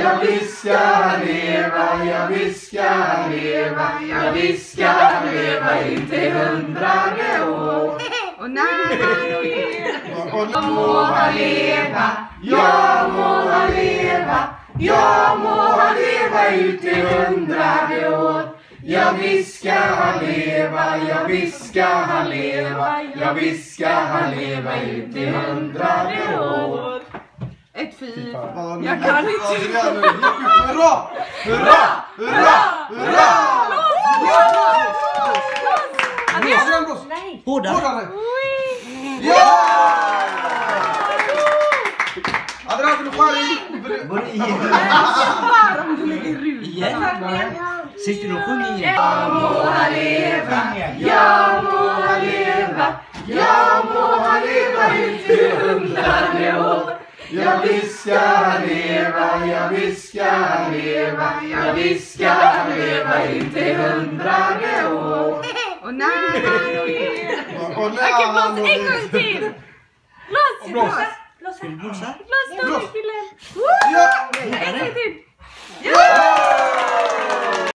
Ja visst ska han leva, ja visst ska han leva, ja visst ska han leva inte 100 år. Och när han lever, må han leva, ja må han leva, ja må han leva ut i 100 år. Ja visst ska han leva, ja visst ska han leva, ja visst ska han leva ut i 100 år. ett fyr. Jag kan inte. Hurra! Hurra! Hurra! Hurra! Hårdare. Ja! Adrian, vill du skära i? Bara om du lägger rut. Sitter du och sjunger igen? Ja må han leva, ja må han leva, ja må han leva ut i 100 år. Ja visst ska han leva, ja visst ska han leva, ja visst ska han leva ut i 100 år. Och när han lever. Okej, blås en gång till. Blås. Ska du blåsa? Blås.